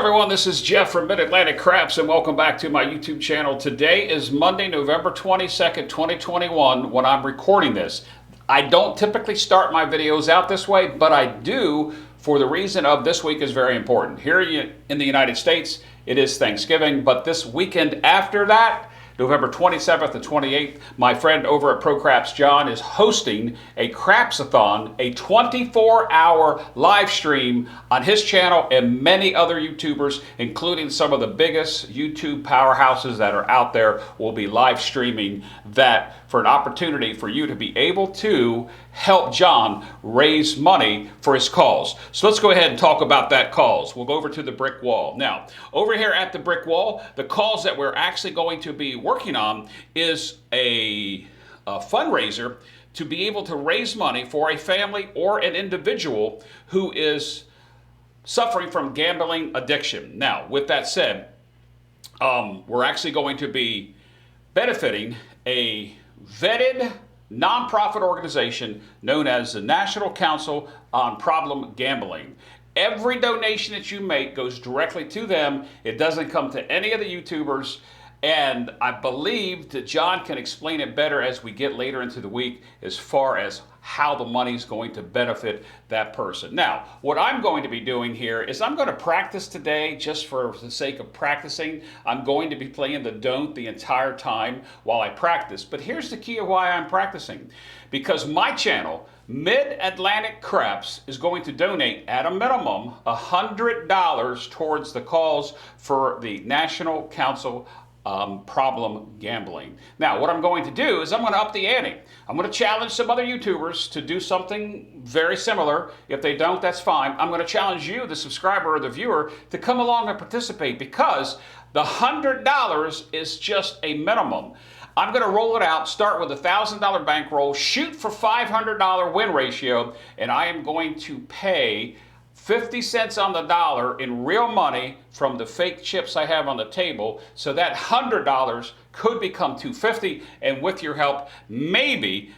everyone, this is Jeff from Mid-Atlantic Craps and welcome back to my YouTube channel. Today is Monday, November 22nd, 2021 when I'm recording this. I don't typically start my videos out this way, but I do for the reason of this week is very important. Here in the United States, it is Thanksgiving, but this weekend after that, November 27th and 28th, my friend over at ProCraps, John, is hosting a Craps-a-thon, a 24-hour live stream on his channel and many other YouTubers, including some of the biggest YouTube powerhouses that are out there, will be live streaming that for an opportunity for you to be able to help John raise money for his cause. So let's go ahead and talk about that cause. We'll go over to the brick wall. Now, over here at the brick wall, the cause that we're actually going to be working on is a fundraiser to be able to raise money for a family or an individual who is suffering from gambling addiction. Now, with that said, we're actually going to be benefiting a vetted nonprofit organization known as the National Council on Problem Gambling. Every donation that you make goes directly to them. It doesn't come to any of the YouTubers. And I believe that John can explain it better as we get later into the week as far as how the money's going to benefit that person. Now, what I'm going to be doing here is I'm going to practice today just for the sake of practicing. I'm going to be playing the don't the entire time while I practice. But here's the key of why I'm practicing. Because my channel, Mid-Atlantic Craps, is going to donate at a minimum $100 towards the cause for the National Council Problem Gambling. Now, what I'm going to do is I'm going to up the ante. I'm going to challenge some other YouTubers to do something very similar. If they don't, that's fine. I'm going to challenge you, the subscriber or the viewer, to come along and participate because the $100 is just a minimum. I'm going to roll it out, start with a $1,000 bankroll, shoot for $500 win ratio, and I am going to pay 50 cents on the dollar in real money from the fake chips I have on the table, so that $100 could become $250, and with your help, maybe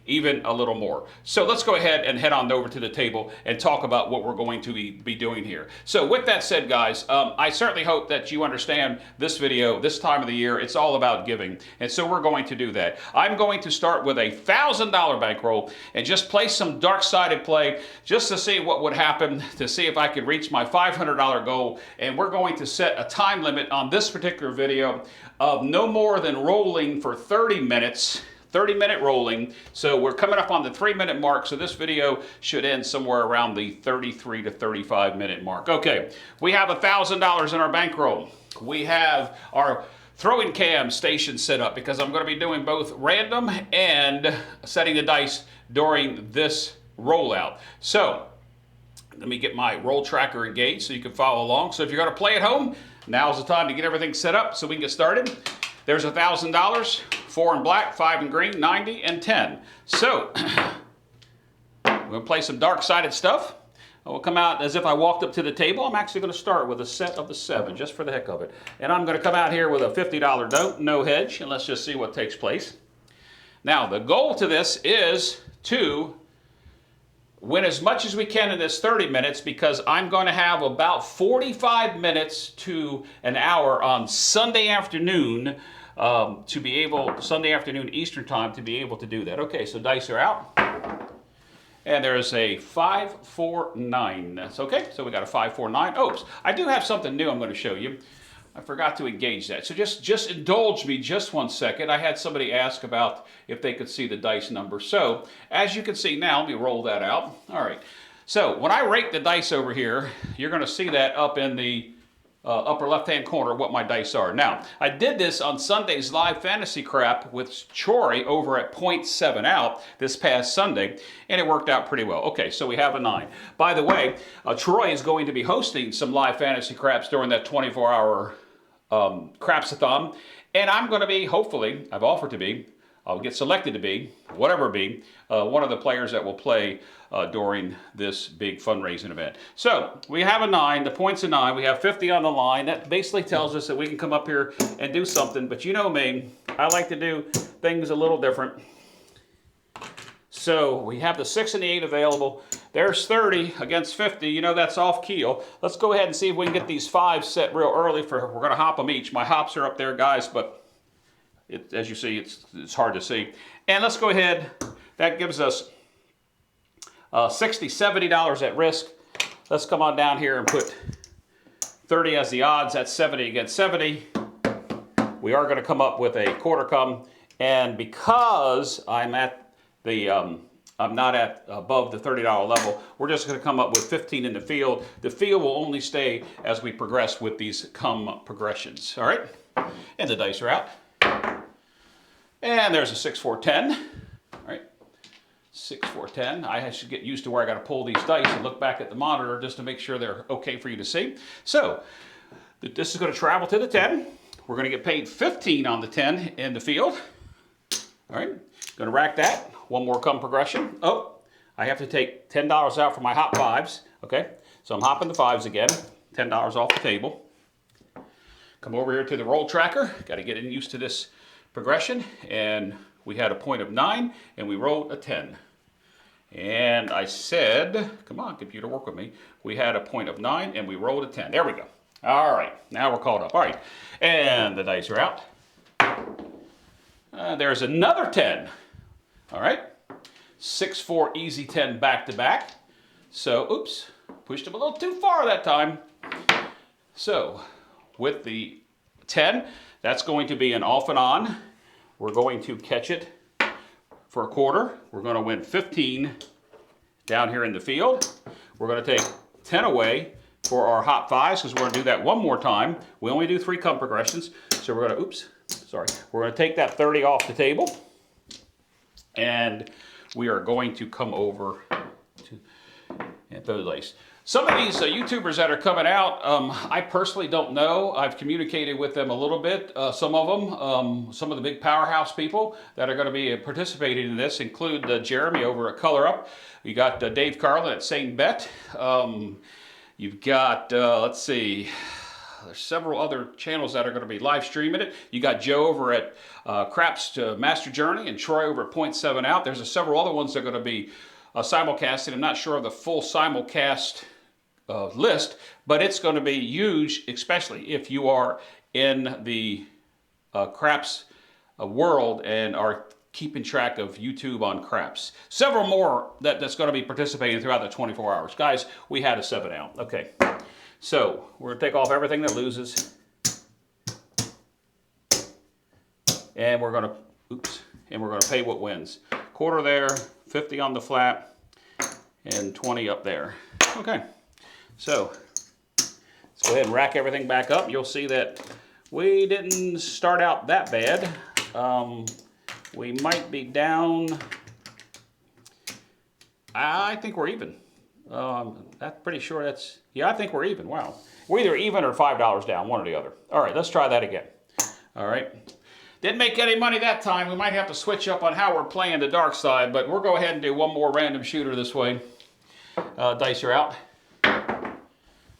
even a little more. So let's go ahead and head on over to the table and talk about what we're going to be doing here. So with that said, guys, I certainly hope that you understand this video, this time of the year, it's all about giving, and so we're going to do that. I'm going to start with a $1,000 bankroll and just play some dark-sided play just to see what would happen, to see if I could reach my $500 goal, and we're going to set a time limit on this particular video of no more than rolling for 30 minutes, 30-minute rolling. So we're coming up on the 3-minute mark, so this video should end somewhere around the 33 to 35-minute mark. Okay, we have $1,000 in our bankroll. We have our throwing cam station set up because I'm going to be doing both random and setting the dice during this rollout. So let me get my roll tracker engaged so you can follow along. So if you're going to play at home, now's the time to get everything set up so we can get started. There's $1,000, 4 in black, 5 in green, 90, and 10. So we're going to play some dark-sided stuff. We'll come out as if I walked up to the table. I'm actually going to start with a set of the 7, just for the heck of it. And I'm going to come out here with a $50 don't, no hedge, and let's just see what takes place. Now, the goal to this is to win as much as we can in this 30 minutes because I'm going to have about 45 minutes to an hour on Sunday afternoon to be able, Sunday afternoon Eastern time, to be able to do that. Okay, so dice are out. And there's a 5, 4, 9. That's okay. So we got a 5, 4, 9. Oops, I do have something new I'm going to show you. I forgot to engage that. So just indulge me just 1 second. I had somebody ask about if they could see the dice number. So as you can see now, let me roll that out. All right. So when I rake the dice over here, you're going to see that up in the upper left-hand corner what my dice are. Now, I did this on Sunday's live fantasy crap with Troy over at 0.7 out this past Sunday, and it worked out pretty well. Okay, so we have a 9. By the way, Troy is going to be hosting some live fantasy craps during that 24-hour Craps-a-thon, and I'm going to be, hopefully, I've offered to be, I'll get selected to be, whatever be, one of the players that will play during this big fundraising event. So we have a 9, the point's a 9, we have 50 on the line. That basically tells us that we can come up here and do something, but you know me, I like to do things a little different. So we have the 6 and the 8 available. There's 30 against 50. You know that's off keel. Let's go ahead and see if we can get these 5s set real early. We're going to hop them each. My hops are up there, guys, but as you see, it's hard to see. And let's go ahead. That gives us $60, $70 at risk. Let's come on down here and put 30 as the odds. That's 70 against 70. We are going to come up with a quarter come, and because I'm at the I'm not at above the $30 level, we're just going to come up with 15 in the field. The field will only stay as we progress with these come progressions. All right, and the dice are out, and there's a 6, 4, 10. All right, 6, 4, 10. I should get used to where I got to pull these dice and look back at the monitor just to make sure they're okay for you to see. So this is going to travel to the 10. We're going to get paid 15 on the 10 in the field. All right, going to rack that. One more come progression. Oh, I have to take $10 out for my hop 5s. Okay, so I'm hopping the 5s again. $10 off the table. Come over here to the roll tracker. Got to get used to this progression. And we had a point of 9, and we rolled a 10. And I said, come on, computer, work with me. We had a point of 9, and we rolled a 10. There we go. All right, now we're caught up. All right, and the dice are out. There's another 10. All right, 6, 4, easy 10 back to back. So, oops, pushed him a little too far that time. So, with the 10, that's going to be an off and on. We're going to catch it for a quarter. We're going to win 15 down here in the field. We're going to take 10 away for our hop 5s because we're going to do that one more time. We only do 3 come progressions. So we're going to, oops, sorry. We're going to take that 30 off the table. And we are going to come over to those dice. Some of these YouTubers that are coming out, I personally don't know. I've communicated with them a little bit. Some of them, some of the big powerhouse people that are going to be participating in this include Jeremy over at Color Up. You got Dave Carlin at St. Bet. You've got, let's see, there's several other channels that are going to be live streaming it. You got Joe over at Craps to Master Journey and Troy over at Point 7 Out. There's several other ones that are going to be simulcasting. I'm not sure of the full simulcast list, but it's going to be huge, especially if you are in the craps world and are keeping track of YouTube on craps. Several more that's going to be participating throughout the 24 hours. Guys, we had a 7 out. Okay, so we're going to take off everything that loses. And we're going to, oops, and we're going to pay what wins. Quarter there, 50 on the flat, and 20 up there. Okay, so let's go ahead and rack everything back up. You'll see that we didn't start out that bad. We might be down, I think we're even. That's pretty sure that's, yeah, I think we're even. Wow. We're either even or $5 down, one or the other. All right, let's try that again. All right. Didn't make any money that time. We might have to switch up on how we're playing the dark side, but we'll go ahead and do one more random shooter this way. Dice are out.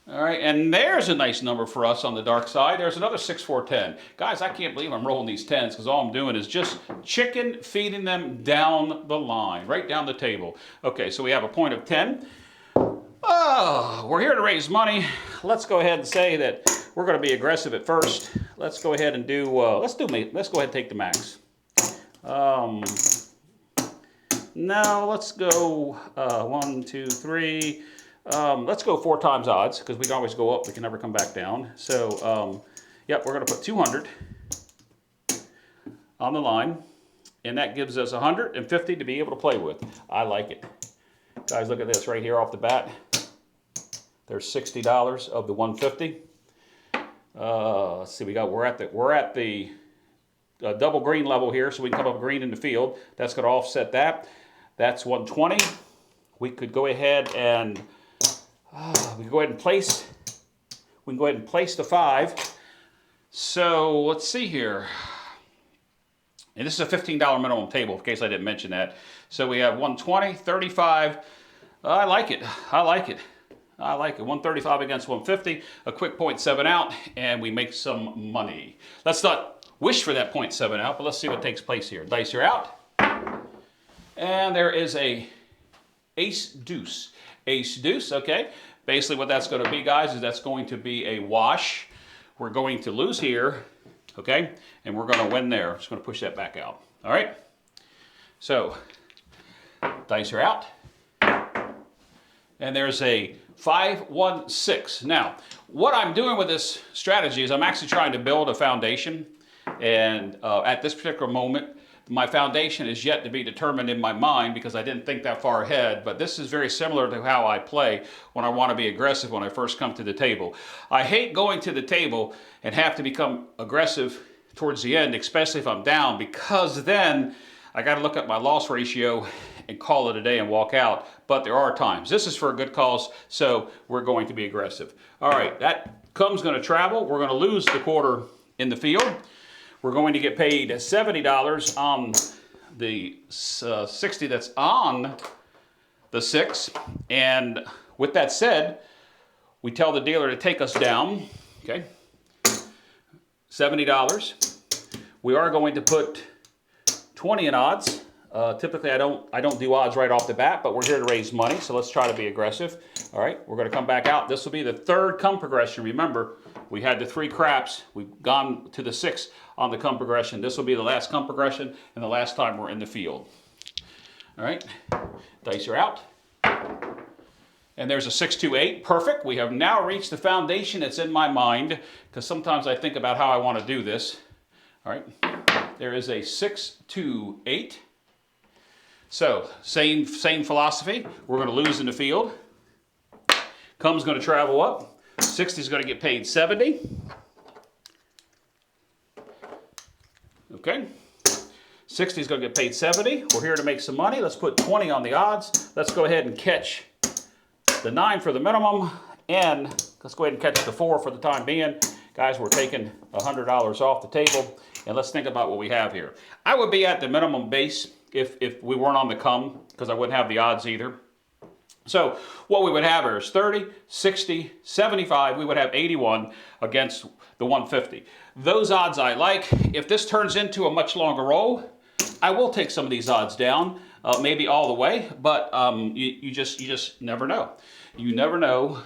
All right, and there's a nice number for us on the dark side. There's another 6, 4, 10. Guys, I can't believe I'm rolling these 10s because all I'm doing is just chicken feeding them down the line, right down the table. Okay, so we have a point of 10. Oh, we're here to raise money. Let's go ahead and say that we're going to be aggressive at first. Let's go ahead and do, let's go ahead and take the max. No, let's go 1, 2, 3. Let's go 4 times odds because we can always go up. We can never come back down. So, yep, we're going to put 200 on the line, and that gives us 150 to be able to play with. I like it. Guys, look at this right here off the bat. There's $60 of the 150. Let's see, we're at the double green level here, so we can come up green in the field. That's going to offset that. That's 120. We could go ahead and we can go ahead and place the 5. So let's see here. And this is a $15 minimum table in case I didn't mention that. So we have 120, 35. I like it. I like it. I like it. 135 against 150, a quick 0.7 out, and we make some money. Let's not wish for that 0.7 out, but let's see what takes place here. Dice are out. And there is a ace deuce. ace, deuce, okay? Basically what that's going to be, guys, is that's going to be a wash. We're going to lose here, okay? And we're going to win there. Just going to push that back out, all right? So, dice are out. And there's a 5, 1, 6. Now, what I'm doing with this strategy is I'm actually trying to build a foundation. And at this particular moment, my foundation is yet to be determined in my mind because I didn't think that far ahead. But this is very similar to how I play when I want to be aggressive when I first come to the table. I hate going to the table and have to become aggressive towards the end, especially if I'm down, because then I got to look at my loss ratio and call it a day and walk out. But there are times. This is for a good cause, so we're going to be aggressive. All right, that come's going to travel. We're going to lose the quarter in the field. We're going to get paid $70 on the 60 that's on the 6. And with that said, we tell the dealer to take us down, okay? $70. We are going to put 20 in odds. Typically, I don't do odds right off the bat, but we're here to raise money, so let's try to be aggressive. All right, we're going to come back out. This will be the third come progression. Remember, we had the 3 craps. We've gone to the 6 on the come progression. This will be the last come progression and the last time we're in the field. All right, dice are out. And there's a 6, 2, 8. Perfect. We have now reached the foundation that's in my mind, because sometimes I think about how I want to do this. All right, there is a 6, 2, 8. So, same philosophy. We're going to lose in the field. Come's going to travel up. 60 is going to get paid 70. Okay. 60 is going to get paid 70. We're here to make some money. Let's put 20 on the odds. Let's go ahead and catch the 9 for the minimum. And let's go ahead and catch the 4 for the time being. Guys, we're taking $100 off the table. And let's think about what we have here. I would be at the minimum base if we weren't on the come, because I wouldn't have the odds either. So what we would have here is 30, 60, 75. We would have 81 against the 150. Those odds I like. If this turns into a much longer roll, I will take some of these odds down, maybe all the way, but you just never know. You never know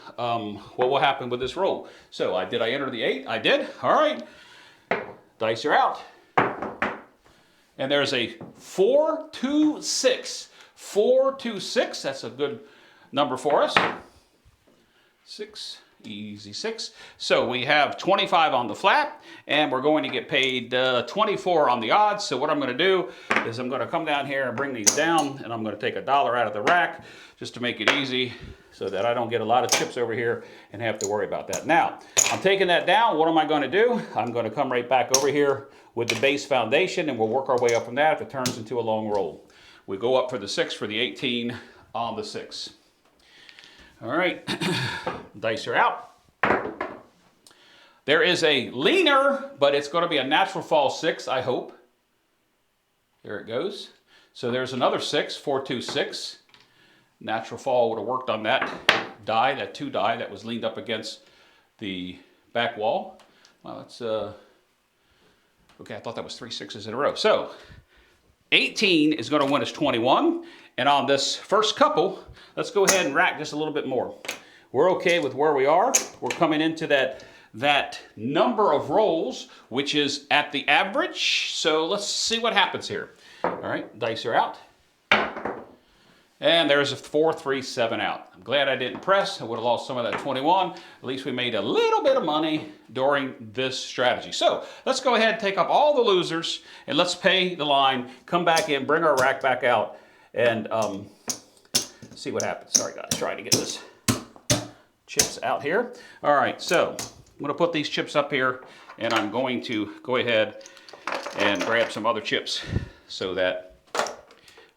what will happen with this roll. So did I enter the 8? I did. All right. Dice are out. And there's a 4, 2, 6. 4, 2, 6. That's a good number for us. 6. Easy 6. So we have 25 on the flat, and we're going to get paid 24 on the odds. So what I'm going to do is I'm going to come down here and bring these down, and I'm going to take $1 out of the rack just to make it easy so that I don't get a lot of chips over here and have to worry about that. Now, I'm taking that down. What am I going to do? I'm going to come right back over here with the base foundation, and we'll work our way up from that if it turns into a long roll. We go up for the 6 for the 18 on the 6. All right, dice are out. There is a leaner, but it's going to be a natural fall 6, I hope. There it goes. So there's another 6, 4, 2, 6. Natural fall would have worked on that die, that 2 die that was leaned up against the back wall. Well, that's, okay, I thought that was 3 6s in a row. So 18 is going to win us 21. And on this first couple, let's go ahead and rack just a little bit more. We're okay with where we are. We're coming into that number of rolls, which is at the average. So let's see what happens here. All right, dice are out. And there's a 4, 3, 7 out. I'm glad I didn't press. I would have lost some of that 21. At least we made a little bit of money during this strategy. So let's go ahead and take up all the losers, and let's pay the line, come back in, bring our rack back out, and see what happens. Sorry guys, trying to get this chips out here. All right, so I'm gonna put these chips up here, and I'm going to go ahead and grab some other chips so that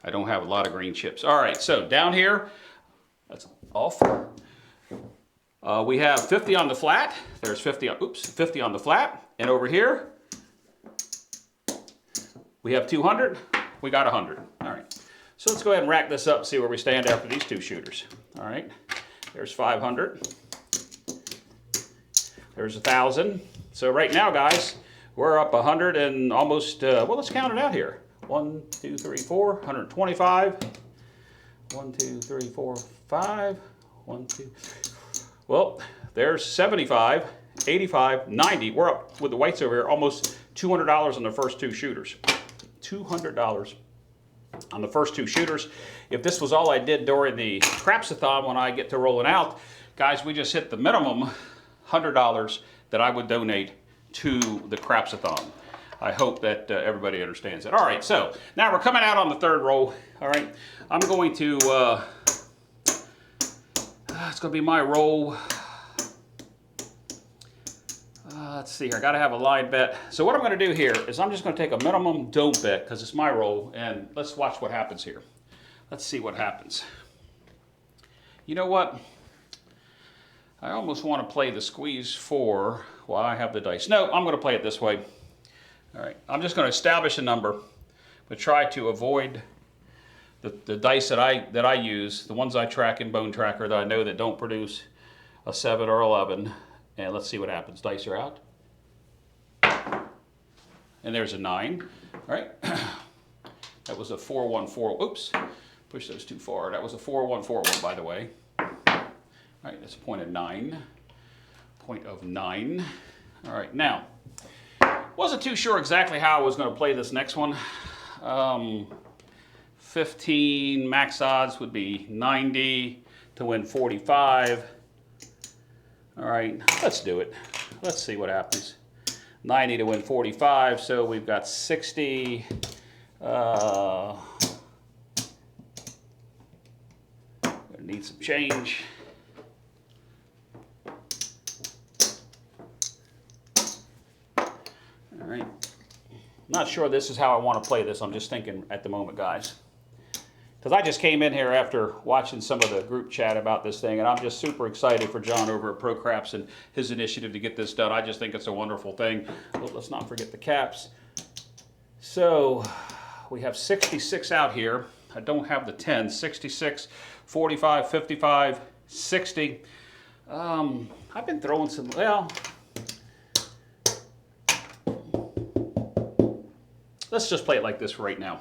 I don't have a lot of green chips. All right, so down here, that's off. We have 50 on the flat. There's 50 on the flat. And over here, we have 200. We got 100. All right. So let's go ahead and rack this up and see where we stand after these 2 shooters. All right. There's 500. There's 1,000. So right now, guys, we're up 100 and almost, well, let's count it out here. 1, 2, 3, 4, 125. 1, 2, 3, 4, 5. 1, 2. Well, there's 75, 85, 90. We're up with the whites over here, almost $200 on the first two shooters. $200 on the first two shooters. If this was all I did during the Craps-a-thon when I get to rolling out, guys, we just hit the minimum $100 that I would donate to the Craps-a-thon. I hope that everybody understands that. All right, so now we're coming out on the third roll. All right, I'm going to, it's going to be my roll. Let's see here, I gotta have a line bet. So what I'm gonna do here is I'm just gonna take a minimum don't bet because it's my roll, and let's watch what happens here. Let's see what happens. You know what? I almost want to play the squeeze 4 while I have the dice. No, I'm gonna play it this way. All right, I'm just gonna establish a number, but try to avoid the dice that I use, the ones I track in Bone Tracker that I know that don't produce a 7 or 11. And let's see what happens. Dice are out. And there's a 9. All right. That was a 4-1-4. Oops. Push those too far. That was a 4-1-4-1, by the way. All right. That's a point of 9. Point of 9. All right. Now, wasn't too sure exactly how I was going to play this next one. 15 max odds would be 90 to win 45. All right, let's do it. Let's see what happens. 90 to win 45, so we've got 60. Gonna need some change. All right. Not sure this is how I want to play this. I'm just thinking at the moment, guys. Because I just came in here after watching some of the group chat about this thing, and I'm just super excited for John over at ProCraps and his initiative to get this done. I just think it's a wonderful thing. But let's not forget the caps. So we have 66 out here. I don't have the 10. 66, 45, 55, 60. I've been throwing some, well, let's just play it like this right now.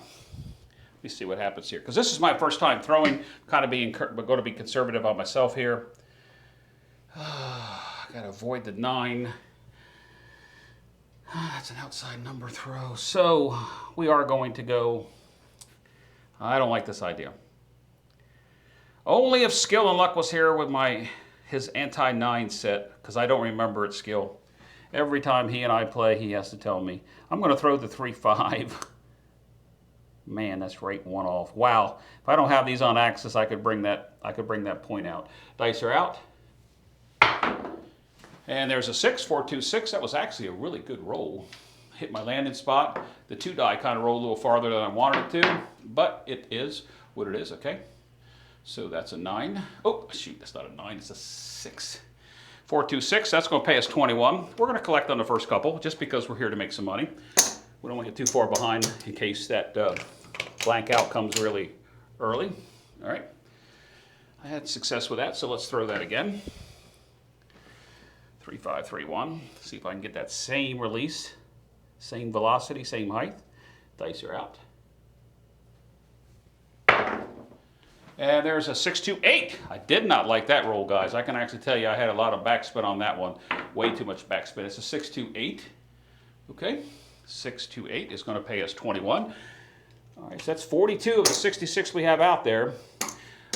Let me see what happens here, because this is my first time throwing. Kind of being, but going to be conservative on myself here. Got to avoid the 9. That's an outside number throw. So we are going to go. I don't like this idea. Only if Skill and Luck was here with his anti-9 set, because I don't remember it, Skill. Every time he and I play, he has to tell me. I'm going to throw the 3-5. Man, that's right, 1 off. Wow. If I don't have these on axis, I could bring that point out. Dice are out. And there's a 6, 4, 2, 6. That was actually a really good roll. Hit my landing spot. The 2 die kind of rolled a little farther than I wanted it to, but it is what it is, okay? So that's a 9. Oh, shoot, that's not a 9, it's a 6. 4, 2, 6, that's going to pay us 21. We're going to collect on the first couple just because we're here to make some money. We don't want to get too far behind in case that blank out comes really early. All right. I had success with that, so let's throw that again. 3, 5, 3, 1. See if I can get that same release, same velocity, same height. Dice are out. And there's a 6, 2, 8. I did not like that roll, guys. I can actually tell you I had a lot of backspin on that one. Way too much backspin. It's a 6, 2, 8. Okay. 6, 2, 8 is going to pay us 21. All right, so that's 42 of the 66 we have out there.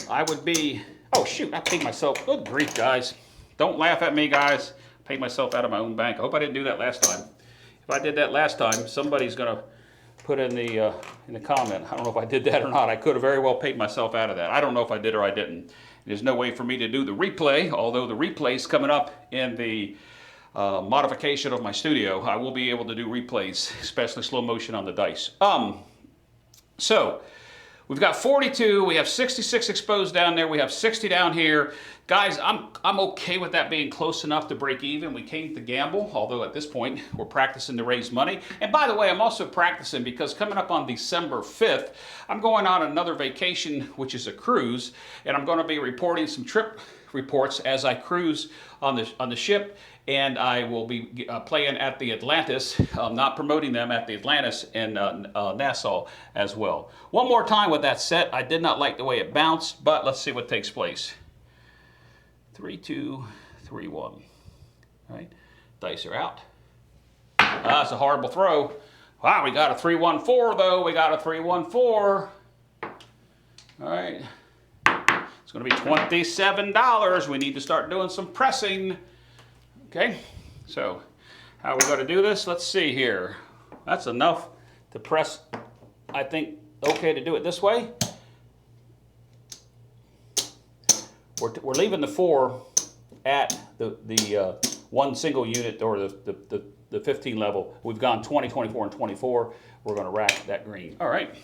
I would be, oh shoot, I paid myself, good grief, guys. Don't laugh at me, guys. I paid myself out of my own bank. I hope I didn't do that last time. If I did that last time, somebody's going to put in the comment. I don't know if I did that or not. I could have very well paid myself out of that. I don't know if I did or I didn't. There's no way for me to do the replay, although the replay's coming up in the modification of my studio. I will be able to do replays, especially slow motion on the dice. So we've got 42, we have 66 exposed down there, we have 60 down here. Guys, I'm okay with that being close enough to break even. We came to gamble, although at this point we're practicing to raise money. And by the way, I'm also practicing because coming up on December 5th, I'm going on another vacation, which is a cruise, and I'm going to be reporting some trip reports as I cruise on the ship, and I will be playing at the Atlantis, not promoting them, at the Atlantis in Nassau as well. One more time with that set. I did not like the way it bounced, but let's see what takes place. 3, 2, 3, 1. All right, dice are out. That's a horrible throw. Wow, we got a 3, 1, 4 though. We got a 3, 1, 4. All right, it's going to be $27. We need to start doing some pressing. Okay, so how are we going to do this? Let's see here. That's enough to press, I think, okay to do it this way. We're leaving the 4 at the one single unit, or the 15 level. We've gone 20, 24, and 24. We're going to rack that green. All right.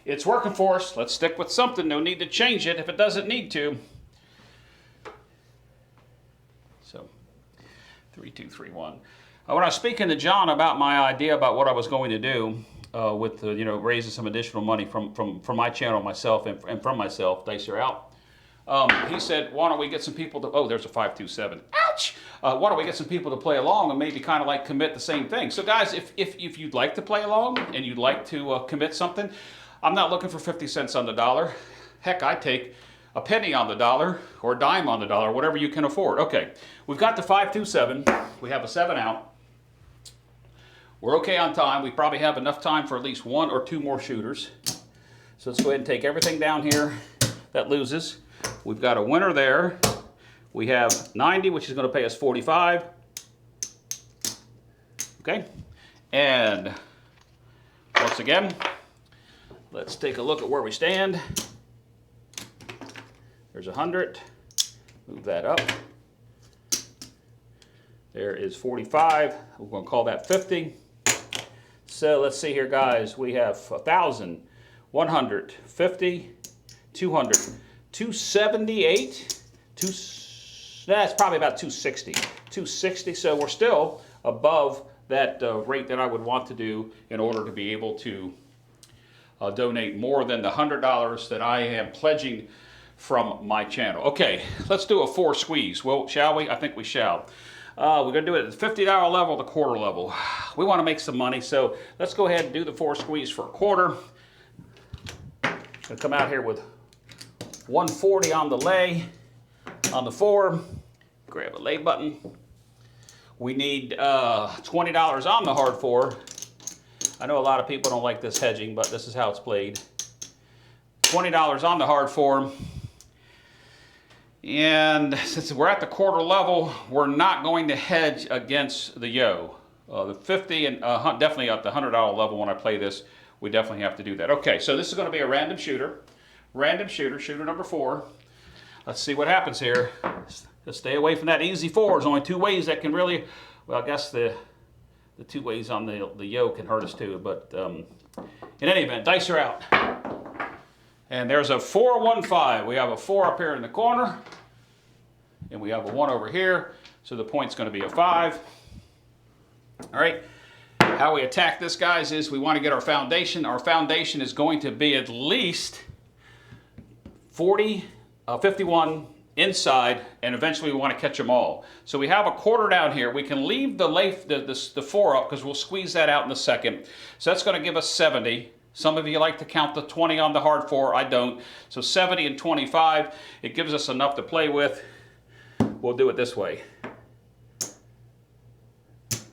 It's working for us. Let's stick with something. No need to change it if it doesn't need to. So 3, 2, 3, 1. When I was speaking to John about my idea about what I was going to do with raising some additional money from my channel myself and from myself, dice are out. He said, why don't we get some people to, oh, there's a 5, 2, 7. Ouch! Why don't we get some people to play along and maybe kind of like commit the same thing? So guys, if you'd like to play along and you'd like to commit something, I'm not looking for 50 cents on the dollar. Heck, I take a penny on the dollar or a dime on the dollar, whatever you can afford. Okay, we've got the 5, 2, 7. We have a 7 out. We're okay on time. We probably have enough time for at least 1 or 2 more shooters. So let's go ahead and take everything down here that loses. We've got a winner there. We have 90, which is going to pay us 45. Okay, and once again, let's take a look at where we stand. There's 100. Move that up. There is 45. We're going to call that 50. So let's see here, guys. We have 1,000, 150, 200, 278. That's probably about 260. 260. So we're still above that rate that I would want to do in order to be able to donate more than the $100 that I am pledging from my channel. Okay, let's do a 4 squeeze. Well, shall we? I think we shall. We're going to do it at the $50 level, the quarter level. We want to make some money, so let's go ahead and do the 4 squeeze for a quarter. Going to come out here with 140 on the lay, on the 4. Grab a lay button. We need $20 on the hard 4. I know a lot of people don't like this hedging, but this is how it's played. $20 on the hard 4. And since we're at the quarter level, we're not going to hedge against the yo. The 50 and definitely at the $100 level when I play this, we definitely have to do that. Okay, so this is going to be a random shooter. Random shooter, shooter number 4. Let's see what happens here. Just stay away from that easy 4. There's only 2 ways that can really, well, I guess the 2 ways on the yo can hurt us too. But in any event, dice are out. And there's a 4, 1, 5. We have a 4 up here in the corner. And we have a 1 over here. So the point's going to be a 5. All right. How we attack this, guys, is we want to get our foundation. Our foundation is going to be at least 51 inside, and eventually we want to catch them all. So we have a quarter down here. We can leave the 4 up because we'll squeeze that out in a second. So that's going to give us 70. Some of you like to count the 20 on the hard 4. I don't. So 70 and 25. It gives us enough to play with. We'll do it this way.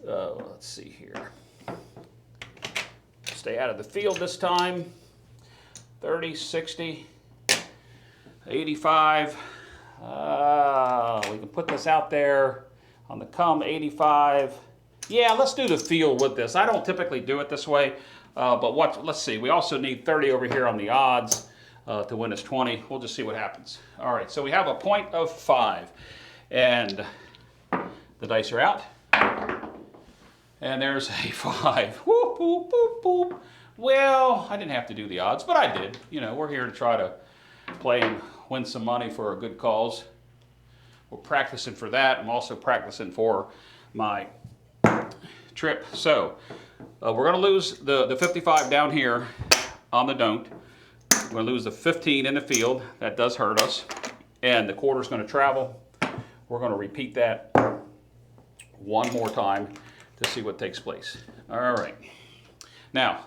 Let's see here. Stay out of the field this time. 30, 60, 85. We can put this out there on the come, 85. Yeah, let's do the field with this. I don't typically do it this way, but let's see. We also need 30 over here on the odds to win us 20. We'll just see what happens. All right, so we have a point of 5, and the dice are out. And there's a 5. Whoop, whoop, whoop, whoop. Well, I didn't have to do the odds, but I did. You know, we're here to try to play and win some money for a good cause. We're practicing for that. I'm also practicing for my trip. So we're going to lose the 55 down here on the don't. We're going to lose the 15 in the field. That does hurt us. And the quarter's going to travel. We're going to repeat that one more time to see what takes place. All right. Now,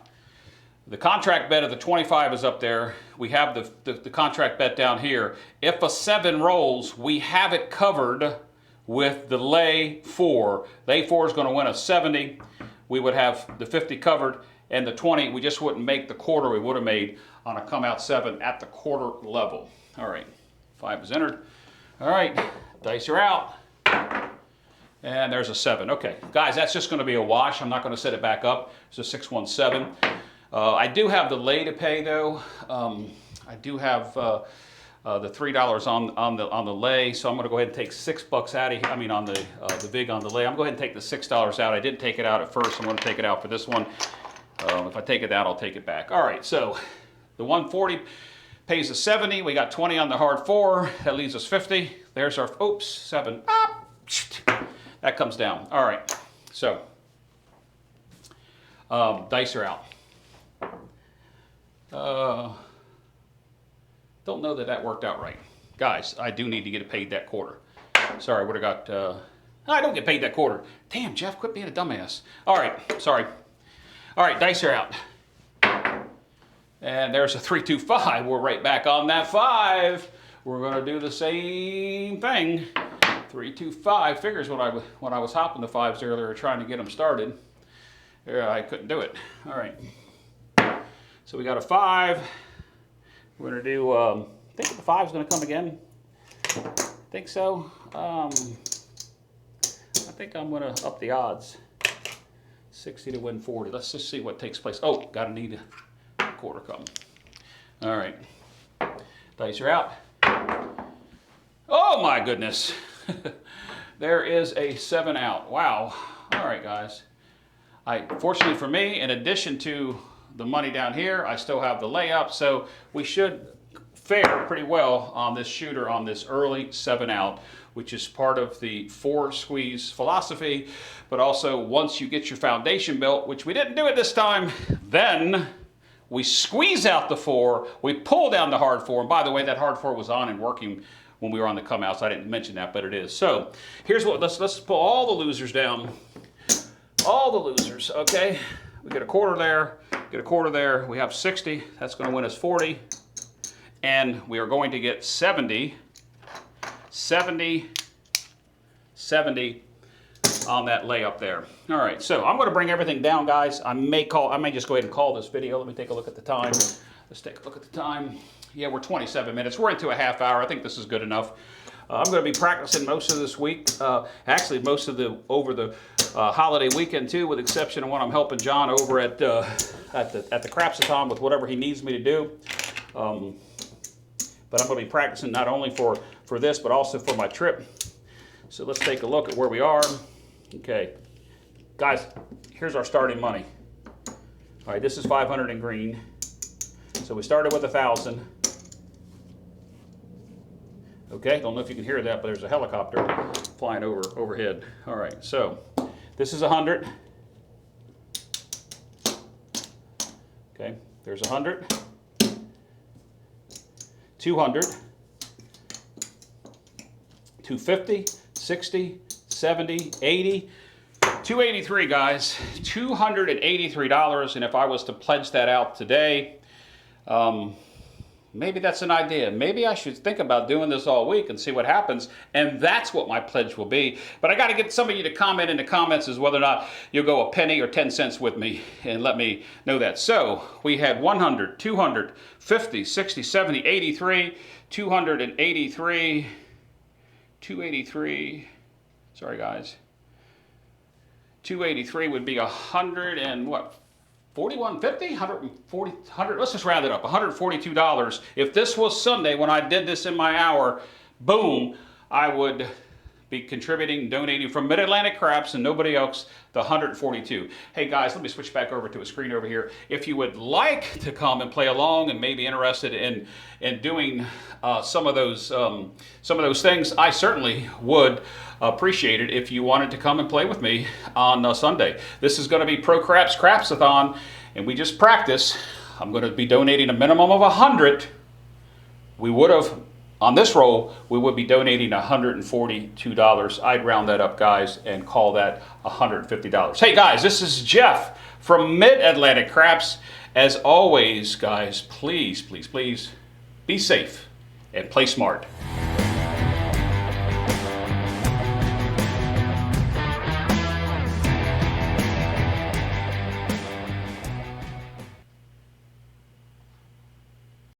The contract bet of the 25 is up there. We have the contract bet down here. If a 7 rolls, we have it covered with the lay 4. Lay 4 is going to win a 70. We would have the 50 covered, and the 20, we just wouldn't make the quarter we would have made on a come out 7 at the quarter level. All right, 5 is entered. All right, dice are out. And there's a 7. Okay, guys, that's just going to be a wash. I'm not going to set it back up. It's a 617. I do have the lay to pay though. I do have the $3 on the lay, so I'm going to go ahead and take $6 out of here. I mean, on the vig on the lay, I'm going to go ahead and take the $6 out. I didn't take it out at first. I'm going to take it out for this one. If I take it out, I'll take it back. All right, so the 140 pays a 70. We got 20 on the hard 4. That leaves us 50. There's our 7. That comes down. All right, so dice are out. Don't know that worked out right. Guys, I do need to get paid that quarter. Sorry, I would have got, I don't get paid that quarter. Damn, Jeff, quit being a dumbass. All right, sorry. All right, dice are out. And there's a 325. We're right back on that 5. We're gonna do the same thing. 325, figures when I was hopping the 5s earlier trying to get them started. Yeah, I couldn't do it. All right. So we got a 5. We're going to do, I think the 5 is going to come again. Think so. I think I'm going to up the odds. 60 to win 40. Let's just see what takes place. Oh, got to need a quarter come. All right. Dice are out. Oh my goodness. There is a 7 out. Wow. All right, guys. Fortunately for me, in addition to the money down here, I still have the layup, so we should fare pretty well on this shooter on this early 7 out, which is part of the 4 squeeze philosophy. But also, once you get your foundation built, which we didn't do it this time, then we squeeze out the 4, we pull down the hard 4, and by the way, that hard 4 was on and working when we were on the come out, so I didn't mention that, but it is. So here's what, let's pull all the losers down. All the losers, okay? We get a quarter there, get a quarter there. We have 60, that's gonna win us 40. And we are going to get 70, 70, 70 on that layup there. All right, so I'm gonna bring everything down, guys. I may just go ahead and call this video. Let me take a look at the time. Let's take a look at the time. Yeah, we're 27 minutes. We're into a half hour. I think this is good enough. I'm going to be practicing most of this week. Actually, most of over the holiday weekend too, with the exception of when I'm helping John over at the Craps-a-thon with whatever he needs me to do. But I'm going to be practicing not only for this, but also for my trip. So let's take a look at where we are. Okay, guys, here's our starting money. All right, this is 500 in green. So we started with 1,000. Okay, don't know if you can hear that, but there's a helicopter flying overhead. All right, so this is 100. Okay, there's 100. 200. 250, 60, 70, 80. 283, guys. $283. And if I was to pledge that out today, maybe that's an idea. Maybe I should think about doing this all week and see what happens, and that's what my pledge will be. But I got to get some of you to comment in the comments as whether or not you'll go a penny or 10 cents with me and let me know that. So we had 100, 200, 50, 60, 70, 83, 283, 283. Sorry, guys. 283 would be 100 and what? 41.50, 140, 100. Let's just round it up. $142. If this was Sunday when I did this in my hour, boom, I would be contributing, donating from Mid-Atlantic Craps and nobody else the 142. Hey guys, let me switch back over to a screen over here. If you would like to come and play along and maybe interested in doing some of those things, I certainly would appreciate it if you wanted to come and play with me on Sunday. This is going to be ProCraps Craps-a-thon, and we just practice. I'm going to be donating a minimum of 100. We would have On this roll, we would be donating $142. I'd round that up, guys, and call that $150. Hey, guys, this is Jeff from Mid-Atlantic Craps. As always, guys, please, please, please be safe and play smart.